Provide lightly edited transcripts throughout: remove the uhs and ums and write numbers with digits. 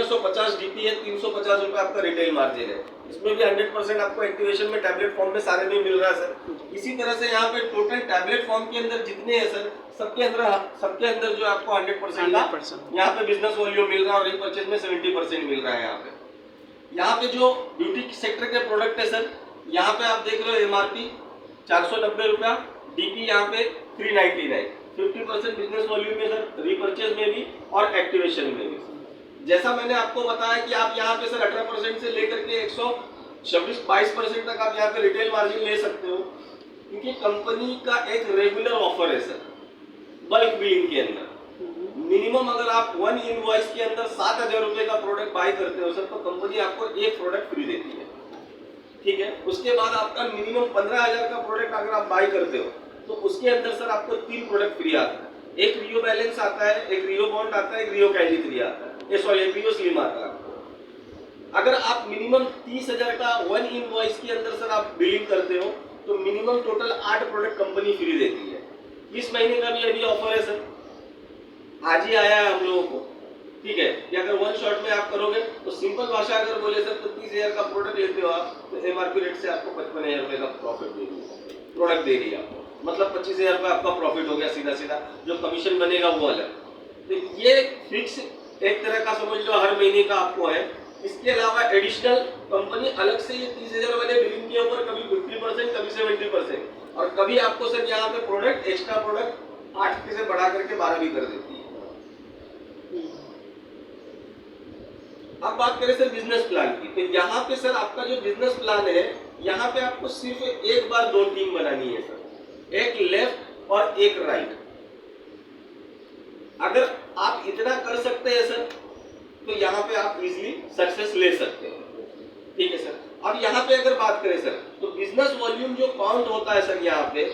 1150 DP है, 350 रुपये आपका रिटेल मार्जिन है। इसमें भी 100% आपको एक्टिवेशन में टैबलेट फॉर्म में सारे में मिल रहा है सर। इसी तरह से यहाँ पे टोटल टैबलेट फॉर्म के अंदर जितने हैं सर, सबके अंदर जो आपको 100% यहाँ पे बिजनेस वॉल्यूम मिल रहा है और रीपरचेज में 70% मिल रहा है। यहाँ पे जो ब्यूटी सेक्टर के प्रोडक्ट है सर, यहाँ पे आप देख रहे हो एमआरपी 490 रुपया, डीपी यहाँ पे 399, 50% बिजनेस वॉल्यूम में सर, रीपरचेज में भी और एक्टिवेशन में भी। जैसा मैंने आपको बताया कि आप यहाँ पे सर 18% से लेकर के 126-22% तक आप यहाँ पे रिटेल मार्जिन ले सकते हो, क्योंकि कंपनी का एक रेगुलर ऑफर है सर बल्क बिलिंग के अंदर। मिनिमम अगर आप 1 इनवॉइस के अंदर 7,000 रुपए का प्रोडक्ट बाय करते हो सर, तो कंपनी आपको एक प्रोडक्ट फ्री देती है, ठीक है। उसके बाद आपका मिनिमम 15,000 का प्रोडक्ट अगर आप बाय करते हो तो उसके अंदर सर आपको 3 प्रोडक्ट फ्री आता है। एक रियो बैलेंस आता है, एक रियो बॉन्ड आता है, एक रियो कैंडी 3 आता है, एक रियो स्लिम आता है आपको। अगर आप मिनिमम 30,000 का 1 इनवॉइस के अंदर सर आप बिलिंग करते हो तो minimum total 8 product company free देती है। इस महीने का भी अभी ऑफर है सर, आज ही आया है हम लोगों को, ठीक है। कि अगर 1 शॉट में आप करोगे तो सिंपल भाषा अगर बोले सर तो 30,000 का प्रोडक्ट लेते हो आप तो एमआरपी रेट से आपको 55,000 रुपए का प्रॉफिट देगी, प्रोडक्ट देगी आपको, मतलब 25,000 रुपए आपका प्रॉफिट हो गया सीधा सीधा। जो कमीशन बनेगा वो अलग। तो ये फिक्स एक तरह का समझ लो हर महीने का आपको है। इसके अलावा एडिशनल कंपनी अलग से ये 30,000 वाले बिलिंग के ऊपर कभी 50%, कभी 70% और कभी आपको सर यहाँ पे प्रोडक्ट एक्स्ट्रा प्रोडक्ट 8 से बढ़ा करके 12 भी कर देती है। अब बात करें सर बिजनेस प्लान की, तो यहाँ पे सर आपका जो बिजनेस प्लान है, यहाँ पे आपको सिर्फ एक बार 2 टीम बनानी है सर, एक लेफ्ट और एक राइट। अगर आप इतना कर सकते हैं सर तो यहाँ पे आप इजीली सक्सेस ले सकते हैं, ठीक है सर। अब यहाँ पे अगर बात करें सर तो बिजनेस वॉल्यूम जो काउंट होता है सर यहाँ पे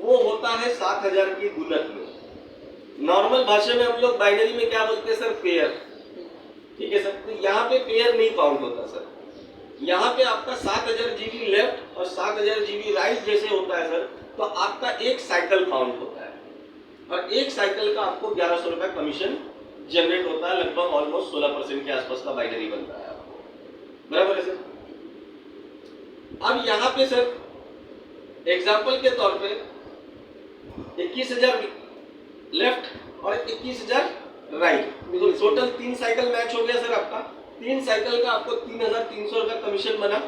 वो होता है 7,000 की गुणक में। नॉर्मल भाषा में हम लोग बाइनरी में क्या बोलते हैं सर, पेयर, ठीक है सर। तो यहाँ पे पेयर नहीं काउंट होता सर, यहाँ पे आपका 7,000 जीबी लेफ्ट और 7,000 जीबी राइट जैसे होता है सर, तो आपका एक साइकिल काउंट होता है और एक साइकिल का आपको 1100 रुपए कमीशन जनरेट होता है। लगभग ऑलमोस्ट 16% के आसपास का बाइनरी बनता है आपको, बराबर है सर। अब यहाँ पे सर एग्जाम्पल के तौर पे 21,000 लेफ्ट और 21,000 राइट, तो टोटल 3 साइकिल मैच हो गया सर आपका। 3 साइकिल का आपको 3,300 रुपए कमीशन बना,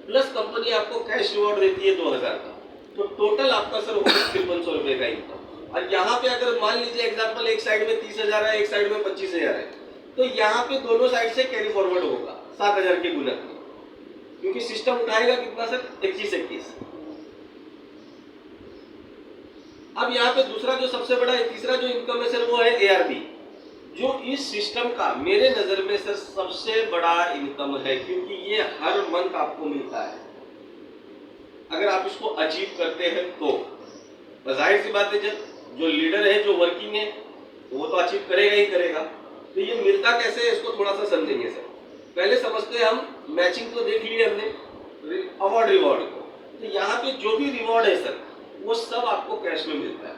प्लस कंपनी आपको कैश रिवॉर्ड देती है 2,000 का, तो टोटल आपका सर होगा 5300 रुपए का इनकम। और यहाँ पे अगर मान लीजिए एग्जांपल एक साइड में 30,000 है, एक साइड में 25,000 है, तो यहाँ पे दोनों साइड से कैरी फॉरवर्ड होगा 7,000 के गुणक में, क्योंकि सिस्टम उठाएगा कितना सर, 21-21। अब यहाँ पे दूसरा जो सबसे बड़ा तीसरा जो इनकम है सर वो है एआरबी, जो इस सिस्टम का मेरे नजर में सर सबसे बड़ा इनकम है, क्योंकि ये हर मंथ आपको मिलता है। अगर आप इसको अचीव करते हैं तो जाहिर सी बात है, जब जो लीडर है, जो वर्किंग है, वो तो अचीव करेगा ही करेगा। तो ये मिलता कैसे है इसको थोड़ा सा समझेंगे सर। पहले समझते हैं हम, मैचिंग तो देख लिए हमने, अवार्ड रिवॉर्ड को। तो यहाँ पे जो भी रिवॉर्ड है सर वो सब आपको कैश में मिलता है,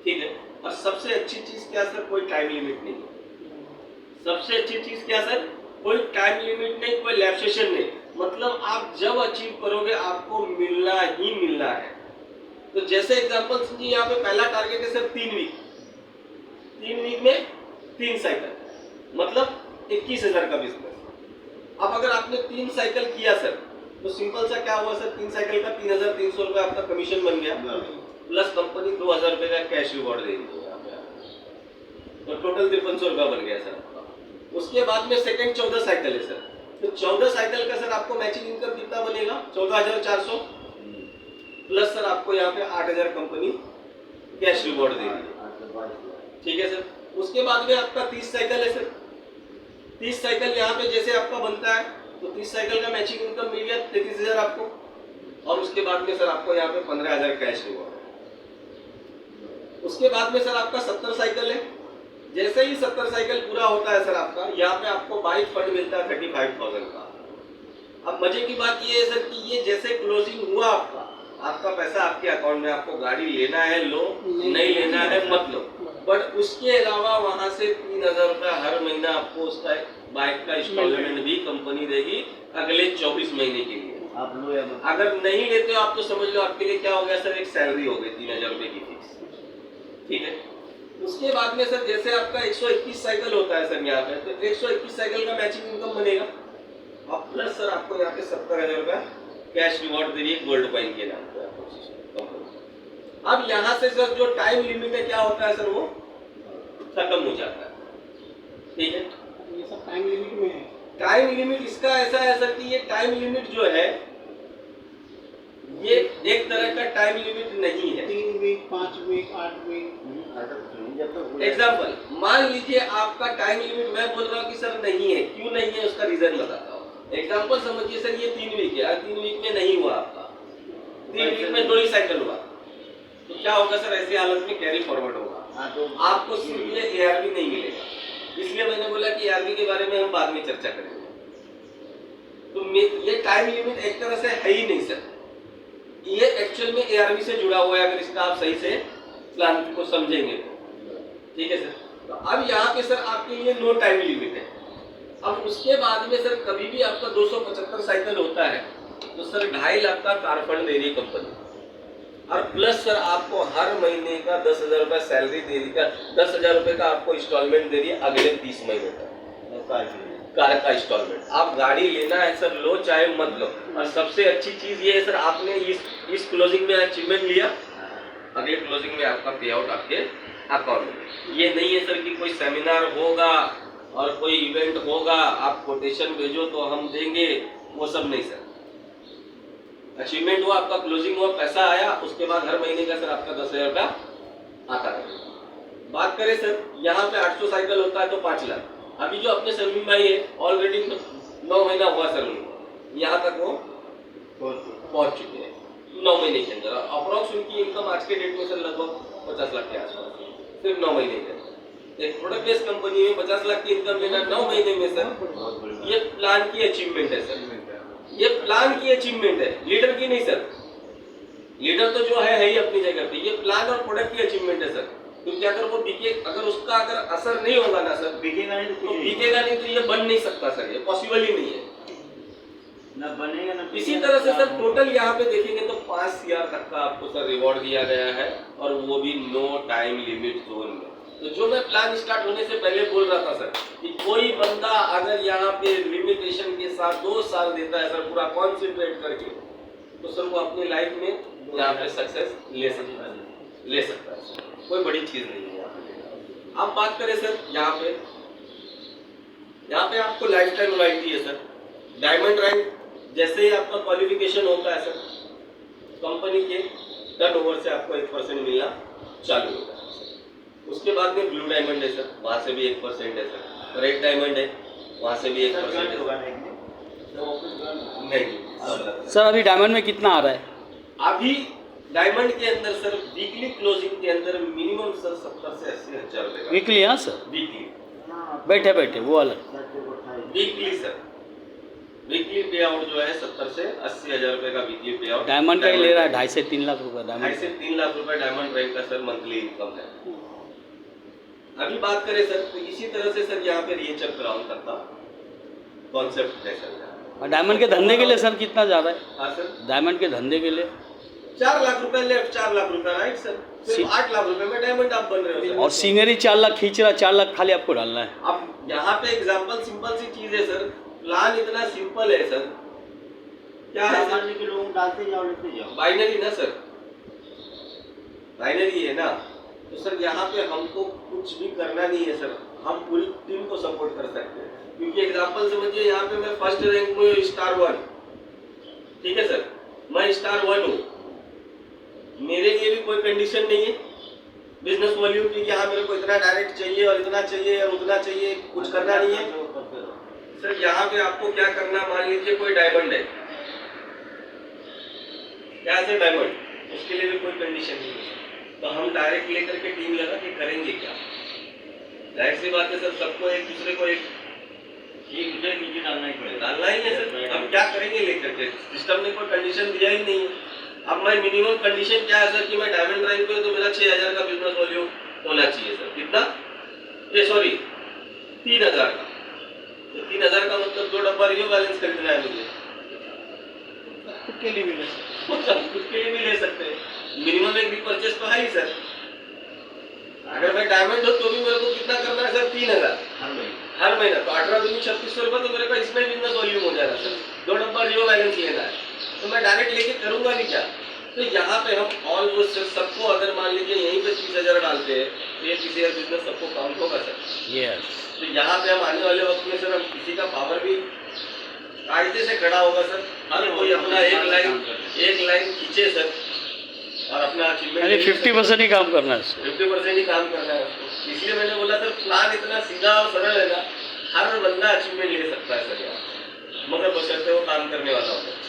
ठीक है। और सबसे अच्छी चीज क्या सर, कोई टाइम लिमिट नहीं। सबसे अच्छी चीज क्या सर, कोई टाइम लिमिट नहीं, कोई लैप्सेशन नहीं, मतलब आप जब अचीव करोगे आपको मिलना ही मिलना है। तो जैसे एग्जांपल समझिए, यहाँ पे पहला टारगेट है सर 3 वीक, 3 वीक में 3 साइकिल, मतलब 21,000 का बिजनेस। अब अगर आपने 3 साइकिल किया सर तो सिंपल सा क्या हुआ सर, 3 साइकिल का 3,300 रुपए आपका कमीशन बन गया, प्लस कंपनी 2,000 रुपए का कैश रिवॉर्ड दे दी, तो टोटल 5300 रुपया बन गया सर। उसके बाद में सेकंड 14 साइकिल है सर, तो 14 साइकिल का सर आपको मैचिंग इनकम कितना बनेगा, 14,400, प्लस सर आपको यहाँ पे 8,000 कंपनी कैश रिवॉर्ड देगी, ठीक है सर। उसके बाद में आपका 30 साइकिल है सर, 30 साइकिल यहाँ पे जैसे आपका बनता है, तो 30 साइकिल का मैचिंग इनकम मिल गया 33,000 आपको, और उसके बाद में सर आपको यहाँ पे 15,000 कैश रिवॉर्ड। उसके बाद में सर आपका 70 साइकिल है, जैसे ही 70 साइकिल पूरा होता है सर आपका, यहाँ पे आपको बाइक फंड मिलता है 35,000 का। अब मजे की बात ये है सर कि ये जैसे क्लोजिंग हुआ आपका आपका पैसा आपके अकाउंट में, आपको गाड़ी लेना है लो, नहीं लेना है मत लो। बट उसके अलावा वहां से 3,000 रुपया हर महीना आपको उसका बाइक का इंस्टॉलमेंट भी कंपनी देगी अगले 24 महीने के लिए। आप लो या मत। अगर नहीं लेते हो आप तो समझ लो आपके लिए क्या हो गया सर, एक सैलरी हो गई 3,000 रुपए की फिक्स, ठीक है। उसके बाद में सर जैसे आपका 121 साइकिल होता है सर यहाँ पे, तो 121 साइकिल का मैचिंग इनकम बनेगा और प्लस सर आपको यहाँ पे 70,000 रुपया कैश रिवॉर्ड दे रही है गोल्ड कॉइन के नाम पे आपको कंपनी। अब यहाँ से सर जो टाइम लिमिट है क्या होता है सर, वो खत्म हो जाता है, ठीक है। ये सब टाइम लिमिट में है। टाइम लिमिट इसका ऐसा है सर कि ये टाइम लिमिट जो है ये एक तरह का टाइम लिमिट नहीं है। 3 वीक, 5 वीक, 8 वीक। एग्जाम्पल मान लीजिए आपका टाइम लिमिट, मैं बोल रहा हूँ कि सर नहीं है, क्यों नहीं है उसका रीजन बताता हूँ। एग्जाम्पल समझिए सर ये 3 वीक है, 3 वीक में नहीं हुआ आपका, 3 वीक में 2 ही साइकिल हुआ, तो क्या होगा सर, ऐसी हालत में कैरी फॉरवर्ड होगा, तो आपको सिर्फ ये ARV नहीं मिलेगा। इसलिए मैंने बोला कि ARV के बारे में हम बाद में चर्चा करेंगे। तो ये टाइम लिमिट एक तरह से है ही नहीं सर, ये एक्चुअल में ARV से जुड़ा हुआ है, अगर इसका आप सही से प्लान को समझेंगे तो, ठीक है सर। तो अब यहाँ पे सर आपके लिए नो टाइम लिमिट है। अब उसके बाद में सर कभी भी आपका 275 साइकिल होता है तो सर 2.5 लाख का कार फंड दे रही है कंपनी, और प्लस सर आपको हर महीने का 10,000 रुपया सैलरी दे रही है, 10,000 रुपये का आपको इंस्टॉलमेंट दे रही है अगले 30 महीने तक कार का इंस्टॉलमेंट। आप गाड़ी लेना है सर लो चाहे मत लो। और सबसे अच्छी चीज ये है सर, आपने इस क्लोजिंग में अचीवमेंट लिया, अगले क्लोजिंग में आपका पे आउट आपके अकाउंट में। ये नहीं है सर कि कोई सेमिनार होगा और कोई इवेंट होगा, आप कोटेशन भेजो तो हम देंगे, वो सब नहीं सर। अचीवमेंट हुआ, आपका क्लोजिंग हुआ, पैसा आया, उसके बाद हर महीने का सर आपका 10,000 रुपया आता है। बात करें सर यहाँ पे 800 साइकिल होता है तो 5 लाख। अभी जो अपने शर्मिन भाई है ऑलरेडी 9 महीना हुआ सर उनको, यहाँ तक वो पहुंच चुके हैं 9 महीने के अंदर। अप्रोक्स उनकी इनकम आज के डेट में सर लगभग 50 लाख के आसपास, सिर्फ 9 महीने के अंदर। एक प्रोडक्ट बेस्ड कंपनी में 50 लाख की इनकम लेना 9 महीने में सर, ये प्लान की अचीवमेंट है सर, ये प्लान की अचीवमेंट है, लीडर की नहीं सर। लीडर तो जो है ही अपनी जगह पे, ये प्लान और प्रोडक्ट की अचीवमेंट है सर। क्योंकि अगर वो बिके, अगर उसका अगर असर नहीं होगा ना सर, बिकेगा नहीं तो ये बन नहीं सकता सर, ये पॉसिबल ही नहीं है, ना बनेगा ना। इसी तरह से सर टोटल यहाँ पे देखेंगे तो 5 CR तक का आपको सर रिवॉर्ड दिया गया है, और वो भी नो टाइम लिमिट जोन में। तो जो मैं प्लान स्टार्ट होने से पहले बोल रहा था सर कि कोई बंदा अगर यहाँ पे लिमिटेशन के साथ 2 साल देता है सर पूरा कॉन्सेंट्रेट करके, तो सर वो अपनी लाइफ में यहाँ पे सक्सेस ले सकता है, कोई बड़ी चीज नहीं है यहाँ पे। अब बात करें सर यहाँ पे आपको लाइफ टाइम रॉयल्टी है सर। डायमंड रैंक जैसे ही आपका क्वालिफिकेशन होता है सर, कंपनी के टर्नओवर से आपको 1% मिलना चालू होता है। उसके बाद में ब्लू डायमंड है सर, वहाँ से भी 1% है सर। रेड डायमंड है, वहाँ से भी 1% है। नहीं सर अभी डायमंड में कितना आ रहा है? अभी डायमंड के अंदर सर वीकली क्लोजिंग के अंदर मिनिमम सर 70 से 80 हजार रुपए का वीकली? हाँ सर, वीकली बैठे बैठे वो अलग। वीकली सर, वीकली पे आउट जो है 70 से 80 हजार रुपए का वीकली पे आउट डायमंड का ही ले रहा है 2.5 से 3 लाख रुपए। 2.5 से 3 लाख रुपए डायमंड रैंक का सर मंथली इनकम है। अभी बात करें सर तो इसी तरह से सर यहाँ पे रीचेक क्राउन करता कॉन्सेप्ट है सर। और डायमंड के धंधे के लिए सर कितना जा रहा है? हाँ सर, डायमंड के धंधे के लिए 4 लाख रुपए लेफ्ट, 4 लाख रुपए राइट सर, सिर्फ 8 लाख रुपए में डायमंड आप बन रहे हो सर। और सीनरी 4 लाख खींच रहा, 4 लाख खाली आपको डालना है। अब यहाँ पे एग्जांपल सिंपल सी चीज है सर, प्लान इतना सिंपल है सर, क्या है सर के लोग डालते जाओ लेते जाओ, बाइनरी ना सर, बाइनरी है ना। तो सर यहाँ पे हमको कुछ भी करना नहीं है सर, हम पूरी टीम को सपोर्ट कर सकते हैं। क्योंकि एग्जांपल समझिए यहाँ पे मैं फर्स्ट रैंक में स्टार 1, ठीक है सर, मैं स्टार 1 हूँ, मेरे लिए भी कोई कंडीशन नहीं है बिजनेस वॉल्यूम की कि हाँ मेरे को इतना डायरेक्ट चाहिए और इतना चाहिए और उतना चाहिए, कुछ करना नहीं है सर। यहाँ पे आपको क्या करना, मान लीजिए कोई डायमंड है, क्या है सर डायमंड, उसके लिए भी कोई कंडीशन नहीं है, तो हम डायरेक्ट लेकर के टीम लगा के करेंगे क्या? जाहिर सी बात है सर, सबको एक दूसरे को एक नीचे डालना ही पड़ेगा, डालना ही है सर। हम क्या करेंगे लेकर के, सिस्टम ने कोई कंडीशन दिया ही नहीं है, अब मैं मिनिमम कंडीशन क्या है सर कि मैं डायमंड ड्राइव पे तो मेरा 6000 का बिजनेस वॉल्यूम होना चाहिए सर। कितना? ये सॉरी 3000 का। तो 3000 का मतलब 2 डब्बा रियो बैलेंस खरीदना है मुझे। खुद के लिए भी ले सकते खुद के लिए भी ले सकते हैं। मिनिमम एक रिपर्चेस तो है ही सर। अगर मैं डायमंड हो तो भी मेरे को कितना करना है सर? 3000 हर महीना। तो 18 दूनी 3600 रुपये तो मेरे का इसमें बिजनेस वॉल्यूम हो जाएगा सर। 2 डब्बा रियो बैलेंस लेना है तो मैं डायरेक्ट लेके करूंगा भी क्या? तो यहाँ पे हम ऑलमोस्ट सबको अगर मान लीजिए यहीं पे 30,000 डालते हैं तो ये 30,000 बिजनेस सबको काउंट होगा सर। यस तो यहाँ पे हम आने वाले वक्त में सर हम किसी का पावर भी कायदे से खड़ा होगा सर। हर कोई अपना एक लाइन खींचे सर और अपना यानी अचीवमेंट 50% ही काम करना है इसको। 50% ही काम करना है उसको। इसलिए मैंने बोला सर प्लान इतना सीधा और सरल है ना, हर बंदा अचीवमेंट ले सकता है सर यहाँ, मगर बशर्ते वो काम करने वाला होता है।